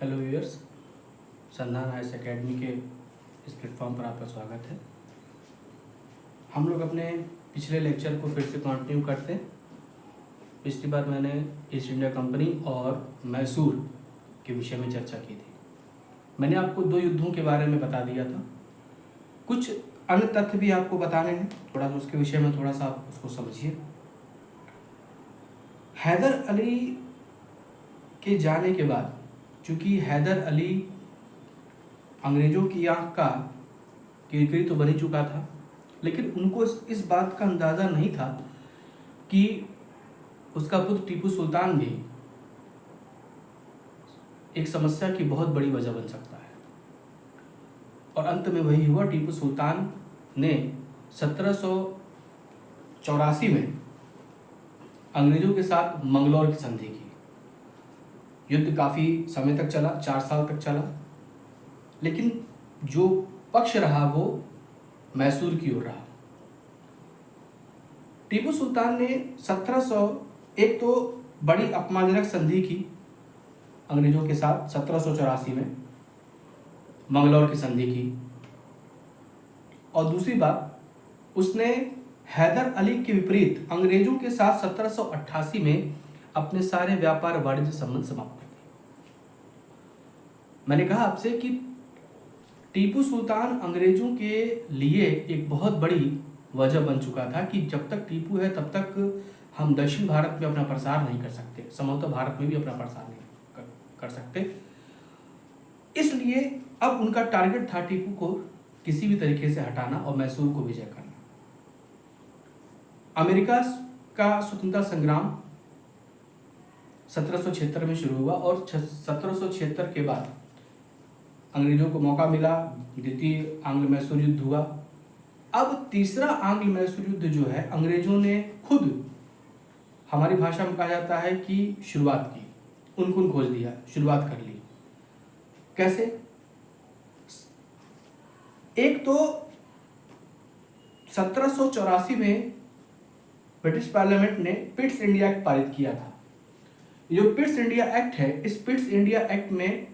Hello viewers, संधान IAS academy के इस platform पर आपका स्वागत है। हम लोग अपने पिछले लेक्चर को फिर से कंटिन्यू करते हैं। पिछली बार मैंने ईस्ट इंडिया कंपनी और मैसूर के विषय में चर्चा की थी। मैंने आपको दो युद्धों के बारे में बता दिया था। कुछ अन्य तथ्य भी आपको बताने हैं, थोड़ा सा उसके विषय में थोड़ा सा आप उसको समझिए। हैदर अली के जाने के बाद, चूँकि हैदर अली अंग्रेज़ों की आँख का कीकरी तो बन ही चुका था, लेकिन उनको इस बात का अंदाज़ा नहीं था कि उसका पुत्र टीपू सुल्तान भी एक समस्या की बहुत बड़ी वजह बन सकता है। और अंत में वही हुआ। टीपू सुल्तान ने 1784 में अंग्रेज़ों के साथ मंगलौर की संधि की। युद्ध काफ़ी समय तक चला, 4 साल तक चला, लेकिन जो पक्ष रहा वो मैसूर की ओर रहा। टीपू सुल्तान ने 1701 तो बड़ी अपमानजनक संधि की अंग्रेज़ों के साथ, 1784 में मंगलौर की संधि की। और दूसरी बात, उसने हैदर अली के विपरीत अंग्रेज़ों के साथ 1788 में अपने सारे व्यापार वाणिज्य संबंध समाप्त कर दिए। मैंने कहा आपसे कि टीपू सुल्तान अंग्रेज़ों के लिए एक बहुत बड़ी वजह बन चुका था कि जब तक टीपू है तब तक हम दक्षिण भारत में अपना प्रसार नहीं कर सकते, संभवतः भारत में भी अपना प्रसार नहीं कर सकते। इसलिए अब उनका टारगेट था टीपू को किसी भी तरीके से हटाना और मैसूर को विजय करना। अमेरिका का स्वतंत्रता संग्राम 1776 में शुरू हुआ और 1776 के बाद अंग्रेज़ों को मौका मिला, द्वितीय आंग्ल मैसूर युद्ध हुआ। अब तीसरा आंग्ल मैसूर युद्ध जो है, अंग्रेज़ों ने खुद, हमारी भाषा में कहा जाता है कि शुरुआत की, उनको खोज दिया, शुरुआत कर ली। कैसे? एक तो 1784 में ब्रिटिश पार्लियामेंट ने पिट्स इंडिया एक्ट पारित किया था। जो पिट्स इंडिया एक्ट है, इस पिट्स इंडिया एक्ट में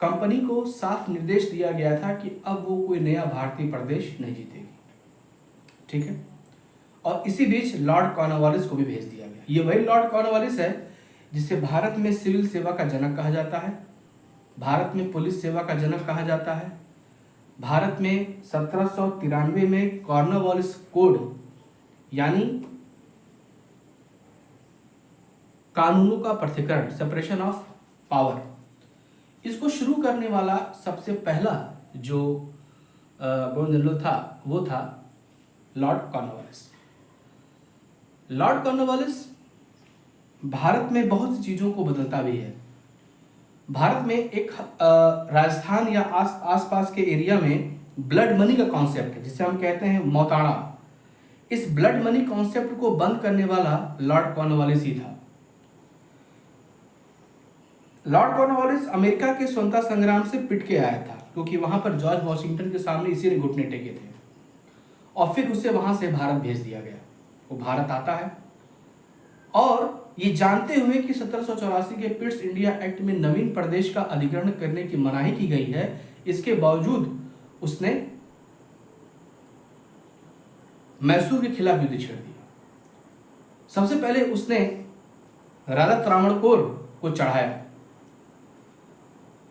कंपनी को साफ निर्देश दिया गया था कि अब वो कोई नया भारतीय प्रदेश नहीं जीतेगी। ठीक है। और इसी बीच लॉर्ड कॉर्नवालिस को भी भेज दिया गया। ये वही लॉर्ड कॉर्नवालिस है जिसे भारत में सिविल सेवा का जनक कहा जाता है, भारत में पुलिस सेवा का जनक कहा जाता है। भारत में 1793 में कॉर्नवालिस कोड यानी कानूनों का पृथक्करण, सेपरेशन ऑफ पावर, इसको शुरू करने वाला सबसे पहला जो गवर्नर जनरल था वो था Lord Cornwallis. Lord Cornwallis Bharat में बहुत सी चीज़ों को बदलता भी है। भारत में एक राजस्थान या आसपास के एरिया में ब्लड मनी का कॉन्सेप्ट है, जिसे हम कहते हैं मौताड़ा। इस ब्लड मनी कॉन्सेप्ट को बंद करने वाला लॉर्ड कॉर्नवालिस ही था। लॉर्ड कॉर्नवालिस अमेरिका के स्वतंत्रता संग्राम से पिट के आया था, क्योंकि वहां पर जॉर्ज वॉशिंगटन के सामने इसी ने घुटने टेके थे, और फिर उसे वहां से भारत भेज दिया गया। वो भारत आता है और ये जानते हुए कि 1784 के पिट्स इंडिया एक्ट में नवीन प्रदेश का अधिग्रहण करने की मनाही की गई है, इसके बावजूद उसने मैसूर के खिलाफ युद्ध छेड़ दिया। सबसे पहले उसने राजा त्रावणकोर को चढ़ाया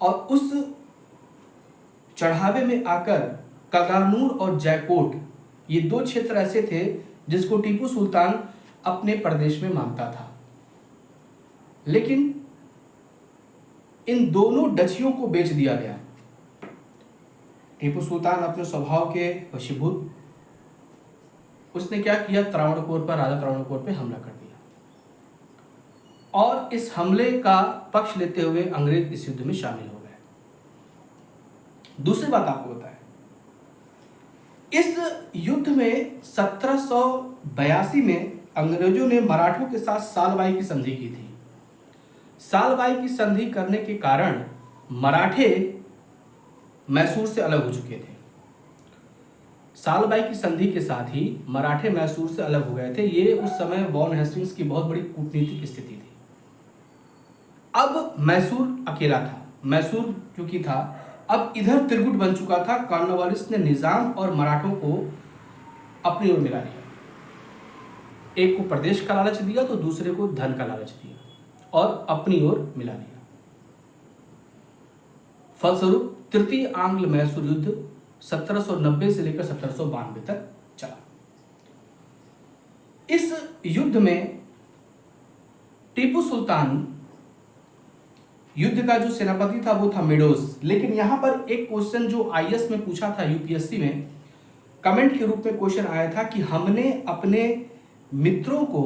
और उस चढ़ावे में आकर कगानूर और जयकोट, ये दो क्षेत्र ऐसे थे जिसको टीपू सुल्तान अपने प्रदेश में मानता था। लेकिन इन दोनों डचियों को बेच दिया गया। टीपू सुल्तान अपने स्वभाव के वशीभूत, उसने क्या किया, त्रावणकोर पर, राजा त्रावणकोर पर हमला कर दिया और इस हमले का पक्ष लेते हुए अंग्रेज इस युद्ध में शामिल हो गए। दूसरी बात आपको बताएं, इस युद्ध में 1782 में अंग्रेजों ने मराठों के साथ सालबाई की संधि की थी। सालबाई की संधि करने के कारण मराठे मैसूर से अलग हो चुके थे। सालबाई की संधि के साथ ही मराठे मैसूर से अलग हो गए थे। ये उस समय वॉन हेस्टिंग्स की बहुत बड़ी कूटनीतिक स्थिति थी। अब मैसूर अकेला था, मैसूर चूंकि था, अब इधर त्रिगुट बन चुका था। कॉर्नवालिस ने निजाम और मराठों को अपनी ओर मिला लिया। एक को प्रदेश का लालच दिया तो दूसरे को धन का लालच दिया और अपनी ओर मिला लिया। फलस्वरूप तृतीय आंग्ल मैसूर युद्ध 1790 से लेकर 1792 तक चला। इस युद्ध में टीपू सुल्तान युद्ध का जो सेनापति था वो था मेडोज। लेकिन यहां पर एक क्वेश्चन जो आईएएस में पूछा था, यूपीएससी में कमेंट के रूप में क्वेश्चन आया था कि हमने अपने मित्रों को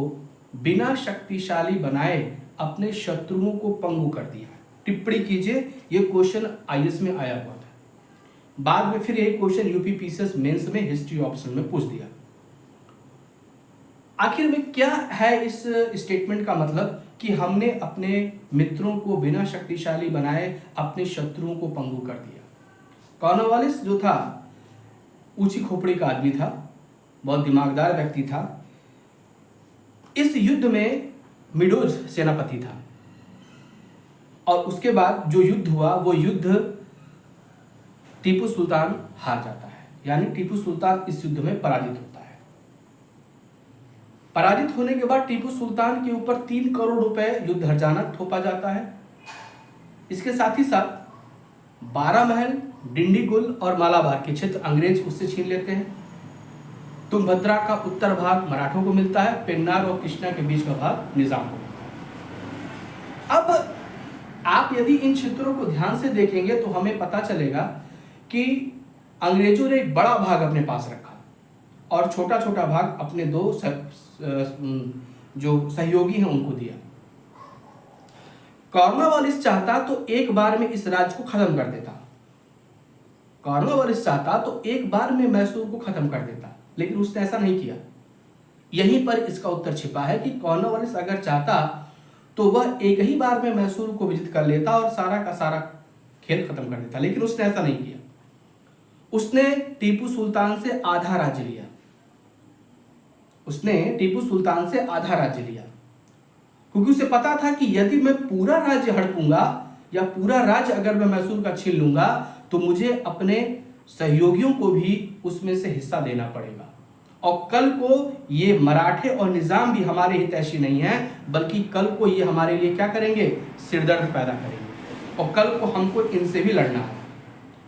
बिना शक्तिशाली बनाए अपने शत्रुओं को पंगु कर दिया। टिप्पणी कीजिए, ये क्वेश्चन आईएएस में आया हुआ था। बाद में फिर ये क्वेश्चन यूपी पीसीएस मेंस में हिस्ट्री ऑप्शन में पूछ दिया। आखिर में क्या है इस स्टेटमेंट का मतलब कि हमने अपने मित्रों को बिना शक्तिशाली बनाए अपने शत्रुओं को पंगु कर दिया। कॉर्नवालिस जो था ऊंची खोपड़ी का आदमी था, बहुत दिमागदार व्यक्ति था। इस युद्ध में मिडोज सेनापति था और उसके बाद जो युद्ध हुआ वो युद्ध टीपू सुल्तान हार जाता है, यानी टीपू सुल्तान इस युद्ध में पराजित होता है। पराजित होने के बाद टीपू सुल्तान के ऊपर 3 करोड़ रुपए युद्ध हर्जाना थोपा जाता है। इसके साथ ही साथ 12 महल, डिंडीगुल और मालाबार के क्षेत्र अंग्रेज उससे छीन लेते हैं। तुंगभद्रा का उत्तर भाग मराठों को मिलता है, पेन्नार और कृष्णा के बीच का भाग निजाम को मिलता है। अब आप यदि इन क्षेत्रों को ध्यान से देखेंगे तो हमें पता चलेगा कि अंग्रेजों ने एक बड़ा भाग अपने पास रखा और छोटा छोटा भाग अपने दो जो सहयोगी हैं उनको दिया। कॉर्नवालिस चाहता तो एक बार में इस राज्य को खत्म कर देता। कॉर्नवालिस चाहता तो एक बार में मैसूर को खत्म कर देता, लेकिन उसने ऐसा नहीं किया। यहीं पर इसका उत्तर छिपा है कि कॉर्नवालिस अगर चाहता तो वह एक ही बार में मैसूर को विजित कर लेता और सारा का सारा खेल खत्म कर देता, लेकिन उसने ऐसा नहीं किया। उसने टीपू सुल्तान से आधा राज्य लिया। उसने टीपू सुल्तान से आधा राज्य लिया क्योंकि उसे पता था कि यदि मैं पूरा राज्य हड़पूंगा या पूरा राज्य अगर मैं मैसूर का छीन लूंगा तो मुझे अपने सहयोगियों को भी उसमें से हिस्सा देना पड़ेगा और कल को ये मराठे और निजाम भी हमारे हितैषी नहीं है, बल्कि कल को ये हमारे लिए क्या करेंगे, सिरदर्द पैदा करेंगे और कल को हमको इनसे भी लड़ना है।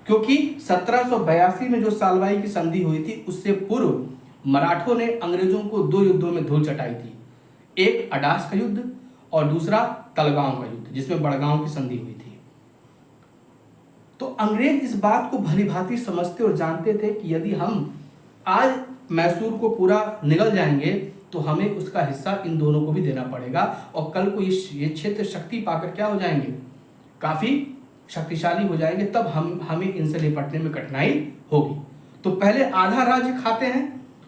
क्योंकि 1782 में जो सालवाई की संधि हुई थी उससे पूर्व मराठों ने अंग्रेजों को 2 युद्धों में धूल चटाई थी। एक अडास का युद्ध और दूसरा तलगांव का युद्ध, जिसमें बड़गांव की संधि हुई थी। तो अंग्रेज इस बात को भली भांति समझते और जानते थे कि यदि हम आज मैसूर को पूरा निगल जाएंगे तो हमें उसका हिस्सा इन दोनों को भी देना पड़ेगा और कल को ये क्षेत्र शक्ति पाकर क्या हो जाएंगे, काफी शक्तिशाली हो जाएंगे, तब हमें इनसे निपटने में कठिनाई होगी। तो पहले आधा राज्य खाते हैं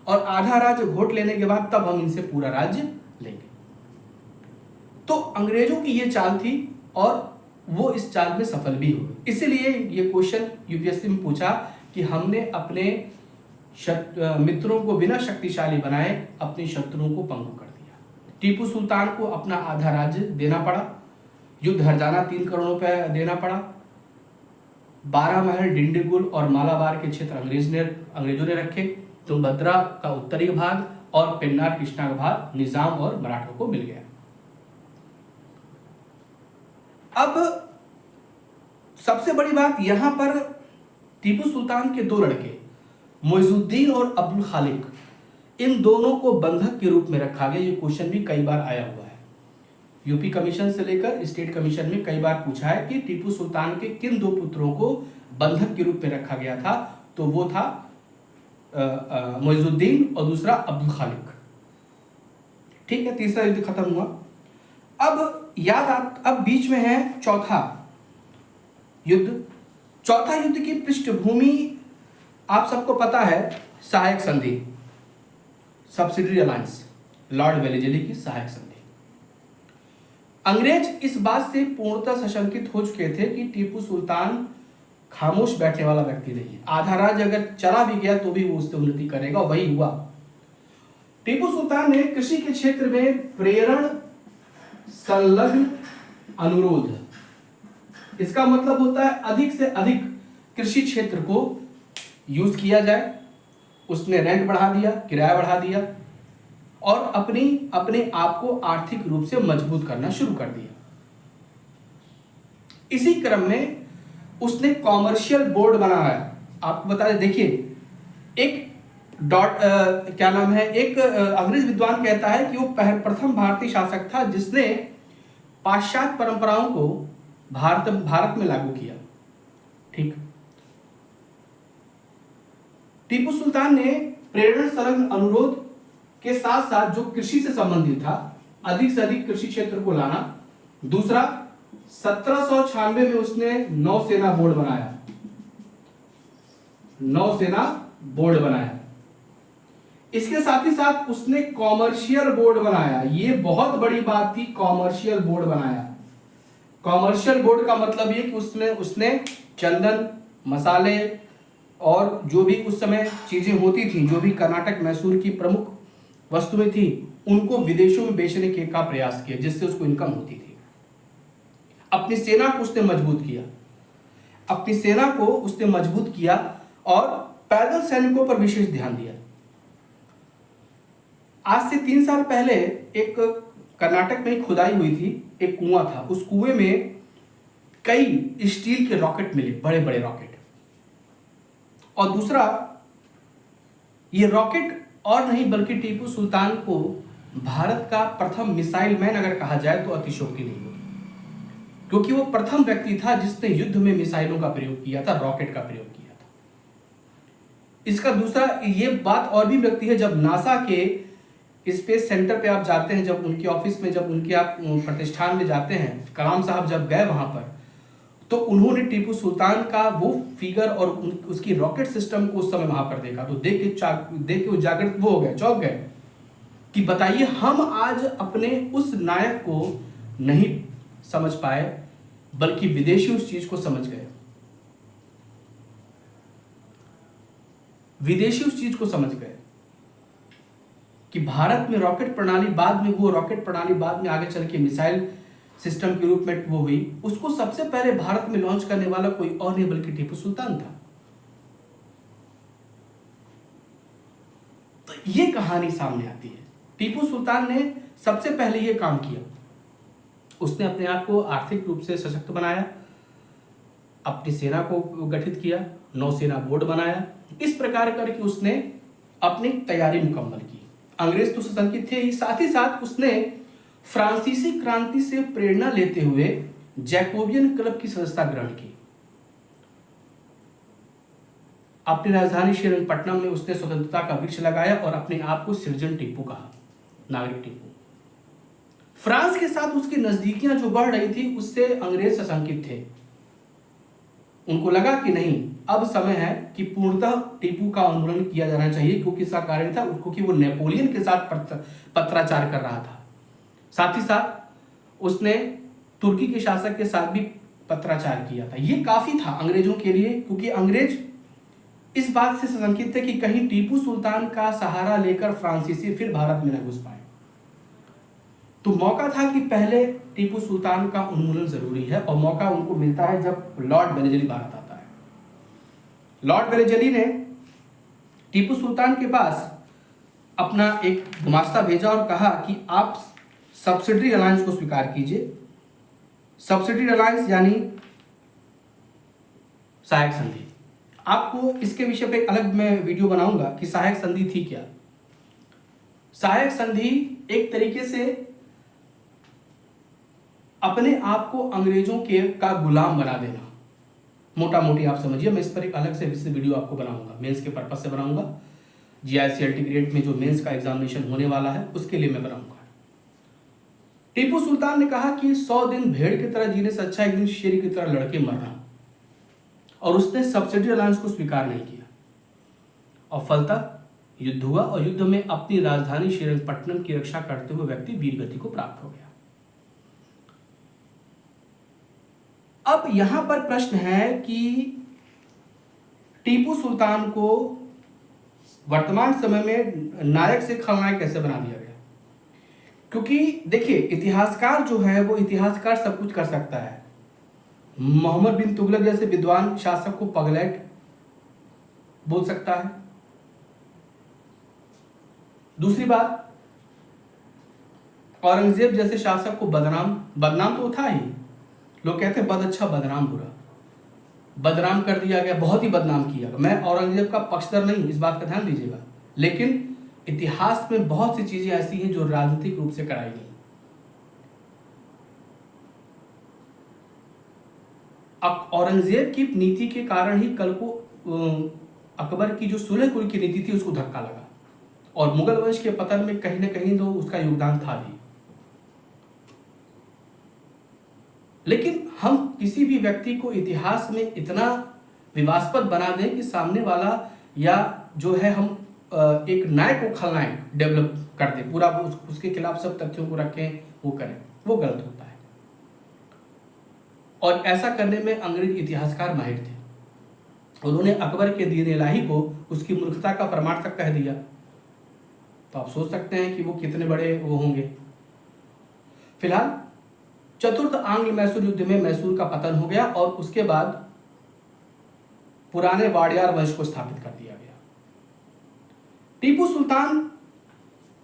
और आधा राज्य घोट लेने के बाद तब हम इनसे पूरा राज्य लेंगे। तो अंग्रेजों की ये चाल थी और वो इस चाल में सफल भी हुए। इसीलिए ये क्वेश्चन यूपीएससी में पूछा कि हमने अपने मित्रों को बिना शक्तिशाली बनाए अपने शत्रुओं को पंगु कर दिया। टीपू सुल्तान को अपना आधा राज्य देना पड़ा, युद्ध हर्जाना 3 करोड़ रुपए देना पड़ा, 12 महल, डिंडीगुल और मालाबार के क्षेत्र अंग्रेजों ने रखे, तुंगभद्रा का उत्तरी भाग और पेन्नार कृष्णा का भाग निजाम और मराठों को मिल गया। अब सबसे बड़ी बात यहां पर टीपू सुल्तान के 2 लड़के मोइजुद्दीन और अब्दुल खालिक, इन दोनों को बंधक के रूप में रखा गया। ये क्वेश्चन भी कई बार आया हुआ है, यूपी कमीशन से लेकर स्टेट कमीशन में कई बार पूछा है कि टीपू सुल्तान के किन 2 पुत्रों को बंधक के रूप में रखा गया था। तो वो था मोइजुद्दीन और दूसरा अब्दुल खालिक। ठीक है, तीसरा युद्ध खत्म हुआ। अब बीच में है चौथा युद्ध। चौथा युद्ध की पृष्ठभूमि आप सबको पता है, सहायक संधि, सब्सिडरी अलायंस, लॉर्ड वेलेस्ली की सहायक संधि। अंग्रेज इस बात से पूर्णतः सशंकित हो चुके थे कि टीपू सुल्तान खामोश बैठने वाला व्यक्ति नहीं है। आधा राज्य अगर चला भी गया तो भी वो उससे उन्नति करेगा, वही हुआ। टीपू सुल्तान ने कृषि के क्षेत्र में प्रेरण संलग्न अनुरोध, इसका मतलब होता है अधिक से अधिक कृषि क्षेत्र को यूज किया जाए। उसने रेंट बढ़ा दिया, किराया बढ़ा दिया और अपने आप को आर्थिक रूप से मजबूत करना शुरू कर दिया। इसी क्रम में उसने कॉमर्शियल बोर्ड बनाया। आपको बता दें, देखिए एक क्या नाम है, एक अंग्रेज विद्वान कहता है कि वो प्रथम भारतीय शासक था जिसने पाश्चात्य परंपराओं को भारत में लागू किया। ठीक। टीपू सुल्तान ने प्रेरणा संलग्न अनुरोध के साथ साथ जो कृषि से संबंधित था, अधिक से अधिक कृषि क्षेत्र को लाना। दूसरा, 1796 में उसने नौसेना बोर्ड बनाया। नौसेना बोर्ड बनाया। इसके साथ ही साथ उसने कॉमर्शियल बोर्ड बनाया। ये बहुत बड़ी बात थी, कॉमर्शियल बोर्ड बनाया। कॉमर्शियल बोर्ड का मतलब ये कि उसने चंदन, मसाले और जो भी उस समय चीजें होती थी, जो भी कर्नाटक मैसूर की प्रमुख वस्तुएं थी, उनको विदेशों में बेचने के का प्रयास किया, जिससे उसको इनकम होती थी। अपनी सेना को उसने मजबूत किया। अपनी सेना को उसने मजबूत किया और पैदल सैनिकों पर विशेष ध्यान दिया। आज से 3 साल पहले एक कर्नाटक में खुदाई हुई थी, एक कुआं था। उस कुएं में कई स्टील के रॉकेट मिले, बड़े बड़े रॉकेट। और दूसरा, ये रॉकेट और नहीं बल्कि टीपू सुल्तान को भारत का प्रथम मिसाइल मैन अगर कहा जाए तो अतिशयोक्ति नहीं होगी, क्योंकि वो प्रथम व्यक्ति था जिसने युद्ध में मिसाइलों का प्रयोग किया था, रॉकेट का प्रयोग किया था। इसका दूसरा ये बात और भी लगती है, जब नासा के स्पेस सेंटर पे आप जाते हैं, जब उनके ऑफिस में, जब उनके आप प्रतिष्ठान में जाते हैं, कलाम साहब जब गए वहां पर, तो उन्होंने टीपू सुल्तान का वो फिगर और उसकी रॉकेट सिस्टम को उस समय वहां पर देखा। तो देख के वो जागृत वो हो गए, चौंक गए कि बताइए, हम आज अपने उस नायक को नहीं समझ पाए, बल्कि विदेशी उस चीज को समझ गए। विदेशी उस चीज को समझ गए कि भारत में रॉकेट प्रणाली बाद में, वो रॉकेट प्रणाली बाद में आगे चल के मिसाइल सिस्टम के रूप में वो हुई। उसको सबसे पहले भारत में लॉन्च करने वाला कोई और नहीं बल्कि टीपू सुल्तान था। तो ये कहानी सामने आती है। टीपू सुल्तान ने सबसे पहले ये काम किया, उसने अपने आप को आर्थिक रूप से सशक्त बनाया, अपनी सेना को गठित किया, नौसेना बोर्ड बनाया। इस प्रकार करके उसने अपनी तैयारी मुकम्मल की। अंग्रेज तो सशंकित थे ही, साथ ही साथ उसने फ्रांसीसी क्रांति से प्रेरणा लेते हुए जैकोबियन क्लब की सदस्यता ग्रहण की। अपनी राजधानी श्रीरंगपट्टनम में उसने स्वतंत्रता का वृक्ष लगाया और अपने आप को सृजन टीपू कहा, नागरिक टीपू। फ्रांस के साथ उसकी नजदीकियां जो बढ़ रही थी, उससे अंग्रेज सशंकित थे। उनको लगा कि नहीं, अब समय है कि पूर्णतः टीपू का उन्मूलन किया जाना चाहिए, क्योंकि इसका कारण था क्योंकि वो नेपोलियन के साथ पत्राचार कर रहा था। साथ ही साथ उसने तुर्की के शासक के साथ भी पत्राचार किया था। ये काफी था अंग्रेजों के लिए, क्योंकि अंग्रेज इस बात से शंकित थे कि कहीं टीपू सुल्तान का सहारा लेकर फ्रांसीसी फिर भारत में न घुस पाए। तो मौका था कि पहले टीपू सुल्तान का उन्मूलन जरूरी है, और मौका उनको मिलता है जब लॉर्ड वेलेजली भारत आता है। लॉर्ड वेलेजली ने टीपू सुल्तान के पास अपना एक गुमास्ता भेजा और कहा कि आप सब्सिडरी अलायंस को स्वीकार कीजिए। सब्सिडरी अलायंस यानी सहायक संधि। आपको इसके विषय पे अलग मैं वीडियो बनाऊंगा कि सहायक संधि थी क्या। सहायक संधि एक तरीके से अपने आप को अंग्रेजों के का गुलाम बना देना, मोटा मोटी आप समझिए। मैं इस पर एक अलग से वीडियो आपको बनाऊंगा, मेंस के पर्पज से बनाऊंगा। जीआईसीएलटी ग्रेड में जो मेंस का एग्जामिनेशन होने वाला है उसके लिए मैं बनाऊंगा। टीपू सुल्तान ने कहा कि 100 दिन भेड़ की तरह जीने से अच्छा एक दिन शेर की तरह लड़के मरना, और उसने सब्सिडी अलायंस को स्वीकार नहीं किया, और फलतः युद्ध हुआ, और युद्ध में अपनी राजधानी श्रीरंगपट्टनम की रक्षा करते हुए व्यक्ति वीर गति को प्राप्त हो गया। अब यहां पर प्रश्न है कि टीपू सुल्तान को वर्तमान समय में नायक से खलनायक कैसे बना दिया गया। क्योंकि देखिए, इतिहासकार जो है वो इतिहासकार सब कुछ कर सकता है, मोहम्मद बिन तुगलक जैसे विद्वान शासक को पगलैट बोल सकता है। दूसरी बात, औरंगजेब जैसे शासक को बदनाम, बदनाम तो था ही, लोग कहते हैं बद अच्छा बदनाम बुरा, बदनाम कर दिया गया, बहुत ही बदनाम किया गया। मैं औरंगजेब का पक्षधर नहीं, इस बात का ध्यान दीजिएगा, लेकिन इतिहास में बहुत सी चीजें ऐसी हैं जो राजनीतिक रूप से कराई गई। औरंगजेब की नीति के कारण ही कल को अकबर की जो सुलह की नीति थी उसको धक्का लगा, और मुगल वंश के पतन में कहीं ना कहीं तो उसका योगदान था भी। लेकिन हम किसी भी व्यक्ति को इतिहास में इतना विवादास्पद बना दें कि सामने वाला या जो है हम एक नायक को खलनायक डेवलप कर दें, पूरा उसके खिलाफ सब तथ्यों को रखें, वो करें, वो गलत होता है। और ऐसा करने में अंग्रेज इतिहासकार माहिर थे। उन्होंने अकबर के दीन इलाही को उसकी मूर्खता का प्रमाण तक कह दिया, तो आप सोच सकते हैं कि वो कितने बड़े वो होंगे। फिलहाल चतुर्थ आंग्ल मैसूर युद्ध में मैसूर का पतन हो गया और उसके बाद पुराने वाडियार वंश को स्थापित कर दिया गया। टीपू सुल्तान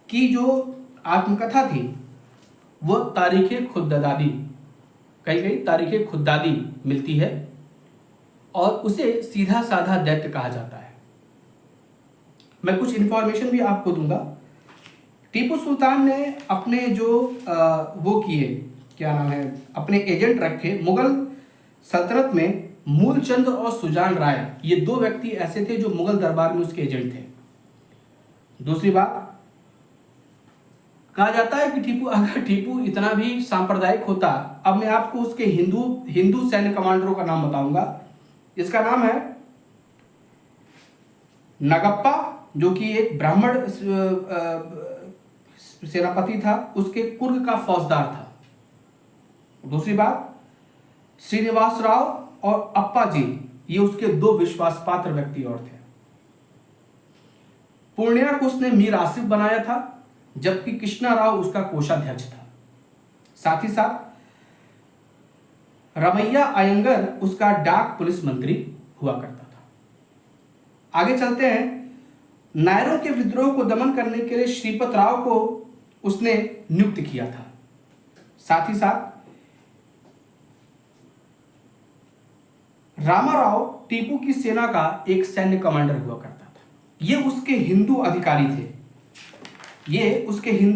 की जो आत्मकथा थी वो तारीखे खुद्दादी, कहीं तारीखे खुद्दादी मिलती है, और उसे सीधा साधा दैत्य कहा जाता है। मैं कुछ इंफॉर्मेशन भी आपको दूंगा। टीपू सुल्तान ने अपने जो वो किए, क्या नाम है, अपने एजेंट रखे मुगल सल्तनत में। मूलचंद और सुजान राय, ये दो व्यक्ति ऐसे थे जो मुगल दरबार में उसके एजेंट थे। दूसरी बात, कहा जाता है कि अगर टीपू इतना भी सांप्रदायिक होता, अब मैं आपको उसके हिंदू सैन्य कमांडरों का नाम बताऊंगा। इसका नाम है नगप्पा, जो कि एक ब्राह्मण सेनापति था, उसके कुर्ग का फौजदार था। दूसरी बात, श्रीनिवास राव और अप्पा जी, ये उसके दो विश्वास पात्र व्यक्ति और थे। पूर्णिया को उसने मीर आसिफ बनाया था, जबकि कृष्णा राव उसका कोषाध्यक्ष था। साथ ही साथ रमैया अयंगर उसका डाक पुलिस मंत्री हुआ करता था। आगे चलते हैं। नायरों के विद्रोह को दमन करने के लिए श्रीपत राव को उसने नियुक्त किया था। साथ ही साथ रामाराव टीपू की सेना का एक सैन्य कमांडर हुआ करता था। ये उसके हिंदू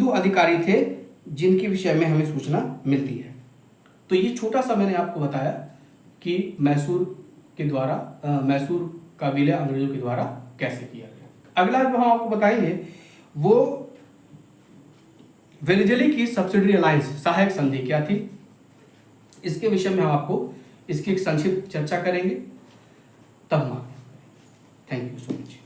अधिकारी थे जिनके विषय में हमें सूचना मिलती है। तो ये छोटा सा मैंने आपको बताया कि मैसूर का विलय अंग्रेजों के द्वारा कैसे किया गया। अगला जो हम आपको बताएंगे वो वेलिजली की सब्सिडरी अलायंस, सहायक संधि क्या थी, इसके विषय में हम आपको इसकी एक संक्षिप्त चर्चा करेंगे, तब हम आगे। Thank you so much.